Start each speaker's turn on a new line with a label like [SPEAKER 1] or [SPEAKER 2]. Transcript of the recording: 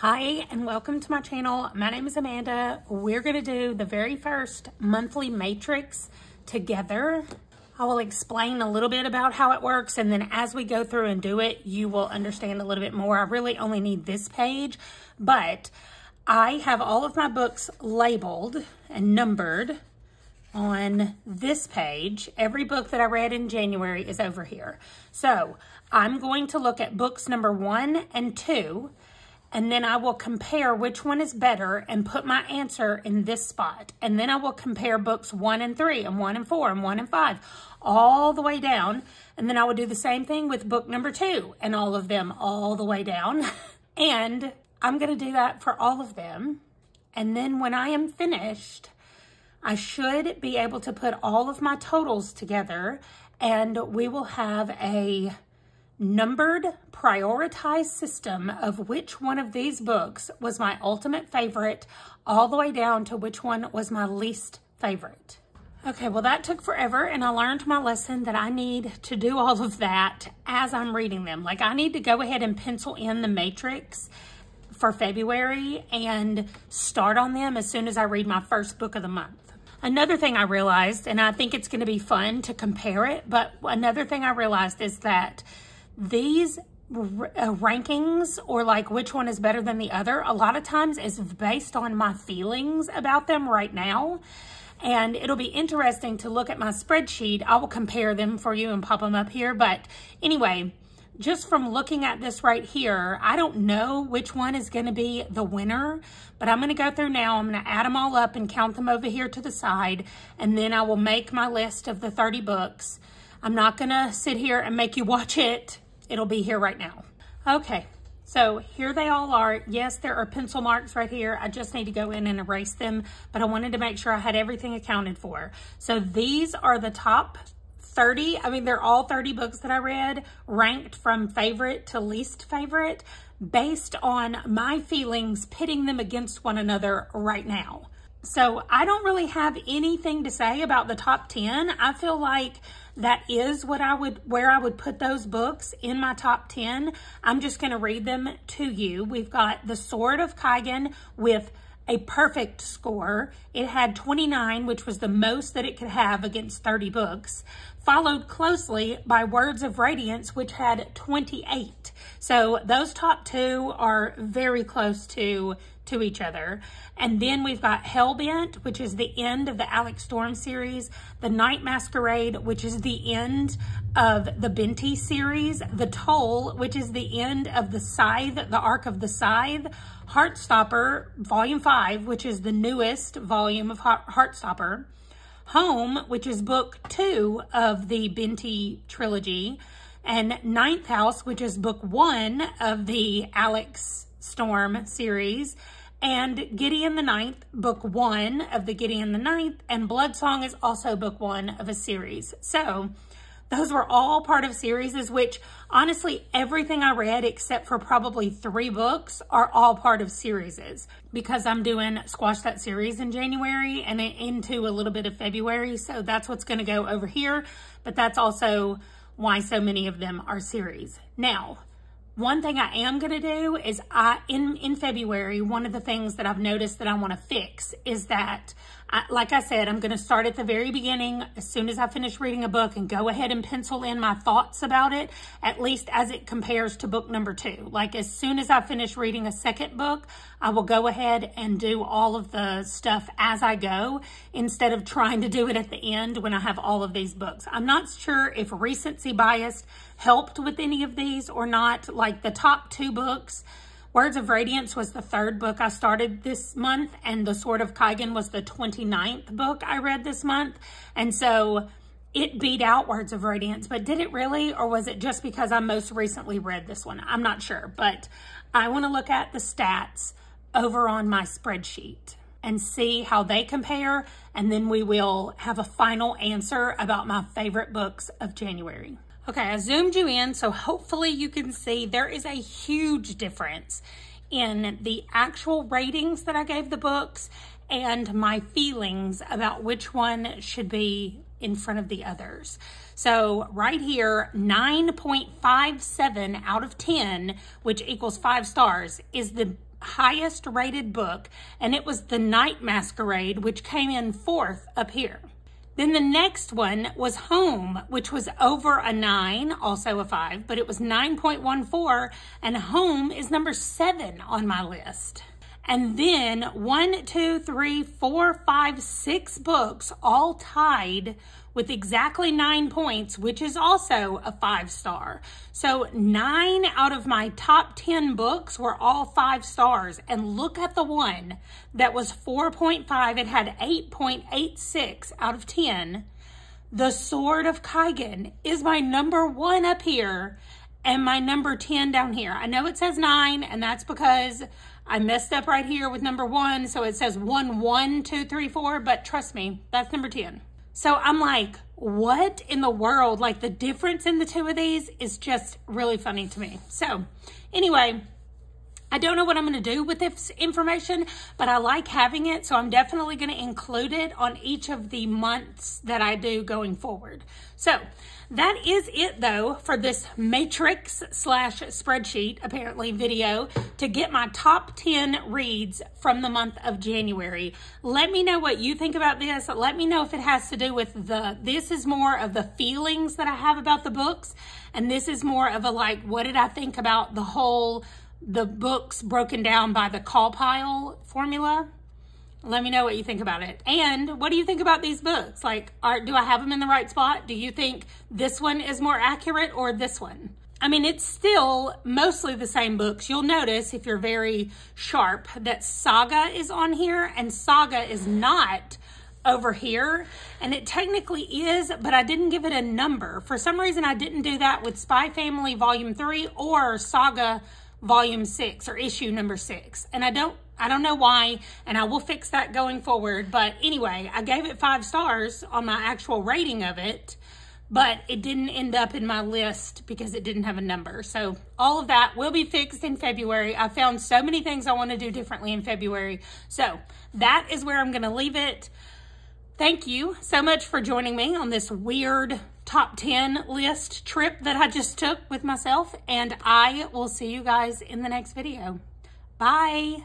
[SPEAKER 1] Hi and welcome to my channel. My name is Amanda. We're going to do the very first monthly matrix together. I will explain a little bit about how it works, and then as we go through and do it, you will understand a little bit more. I really only need this page, but I have all of my books labeled and numbered on this page. Every book that I read in January is over here. So I'm going to look at books number 1 and 2, and then I will compare which one is better and put my answer in this spot. And then I will compare books 1 and 3 and 1 and 4 and 1 and 5 all the way down. And then I will do the same thing with book number 2 and all of them all the way down. And I'm going to do that for all of them. And then when I am finished, I should be able to put all of my totals together, and we will have a numbered, prioritized system of which one of these books was my ultimate favorite, all the way down to which one was my least favorite. Okay, well that took forever, and I learned my lesson that I need to do all of that as I'm reading them. Like, I need to go ahead and pencil in the matrix for February and start on them as soon as I read my first book of the month. Another thing I realized, and I think it's going to be fun to compare it, but another thing I realized is that these rankings, or like which one is better than the other, a lot of times is based on my feelings about them right now. And it'll be interesting to look at my spreadsheet. I will compare them for you and pop them up here. But anyway, just from looking at this right here, I don't know which one is going to be the winner, but I'm going to go through now. I'm going to add them all up and count them over here to the side, and then I will make my list of the 30 books. I'm not going to sit here and make you watch it. It'll be here right now. Okay, so here they all are. Yes, there are pencil marks right here. I just need to go in and erase them, but I wanted to make sure I had everything accounted for. So these are the top 30. I mean, they're all 30 books that I read, ranked from favorite to least favorite, based on my feelings, pitting them against one another right now. So I don't really have anything to say about the top 10. I feel like that is where I would put those books in my top 10. I'm just going to read them to you. We've got The Sword of Kaigan with a perfect score. It had 29, which was the most that it could have against 30 books, followed closely by Words of Radiance, which had 28. So those top two are very close to each other. And then we've got Hellbent, which is the end of the Alex Storm series, The Night Masquerade, which is the end of the Binti series, The Toll, which is the end of the Scythe, the Arc of the Scythe, Heartstopper, Volume 5, which is the newest volume of Heartstopper, Home, which is book 2 of the Binti trilogy, and Ninth House, which is book 1 of the Alex Storm series, and Gideon the Ninth, book 1 of the Gideon the Ninth, and Bloodsong is also book 1 of a series. So those were all part of series, which honestly, everything I read except for probably 3 books are all part of series, because I'm doing Squash That Series in January and into a little bit of February. So that's what's going to go over here, but that's also why so many of them are series. Now, one thing I am going to do is in February, one of the things that I've noticed that I want to fix is that, like I said, I'm going to start at the very beginning as soon as I finish reading a book and go ahead and pencil in my thoughts about it, at least as it compares to book number 2. Like, as soon as I finish reading a second book, I will go ahead and do all of the stuff as I go, instead of trying to do it at the end when I have all of these books. I'm not sure if recency bias helped with any of these or not. Like, the top 2 books, Words of Radiance was the 3rd book I started this month, and The Sword of Kaigan was the 29th book I read this month. And so it beat out Words of Radiance, but did it really? Or was it just because I most recently read this one? I'm not sure, but I want to look at the stats over on my spreadsheet and see how they compare, and then we will have a final answer about my favorite books of January. Okay, I zoomed you in, so hopefully you can see there is a huge difference in the actual ratings that I gave the books and my feelings about which one should be in front of the others. So right here, 9.57 out of 10, which equals 5 stars, is the highest rated book, and it was The Night Masquerade, which came in 4th up here. Then the next one was Home, which was over a 9, also a 5, but it was 9.14, and Home is number 7 on my list. And then 1, 2, 3, 4, 5, 6 books all tied with exactly 9 points, which is also a 5-star. So 9 out of my top 10 books were all 5 stars. And look at the one that was 4.5. It had 8.86 out of 10. The Sword of Kaigen is my number 1 up here and my number 10 down here. I know it says 9, and that's because I messed up right here with number 1. So it says 1, 1, 2, 3, 4, but trust me, that's number 10. So I'm like, what in the world? Like, the difference in the two of these is just really funny to me. So anyway, I don't know what I'm going to do with this information, but I like having it. So I'm definitely going to include it on each of the months that I do going forward. So that is it though for this matrix / spreadsheet apparently video to get my top 10 reads from the month of January. Let me know what you think about this. Let me know if it has to do with this is more of the feelings that I have about the books, and this is more of a like, what did I think about the books broken down by the call pile formula. Let me know what you think about it. And what do you think about these books? Like, do I have them in the right spot? Do you think this one is more accurate or this one? I mean, it's still mostly the same books. You'll notice, if you're very sharp, that Saga is on here and Saga is not over here. And it technically is, but I didn't give it a number. For some reason, I didn't do that with Spy Family Volume 3 or Saga Volume 6 or issue number 6. And I don't know why, and I will fix that going forward. But anyway, I gave it 5 stars on my actual rating of it, but it didn't end up in my list because it didn't have a number. So all of that will be fixed in February. I found so many things I want to do differently in February. So that is where I'm going to leave it. Thank you so much for joining me on this weird top 10 list trip that I just took with myself, and I will see you guys in the next video. Bye.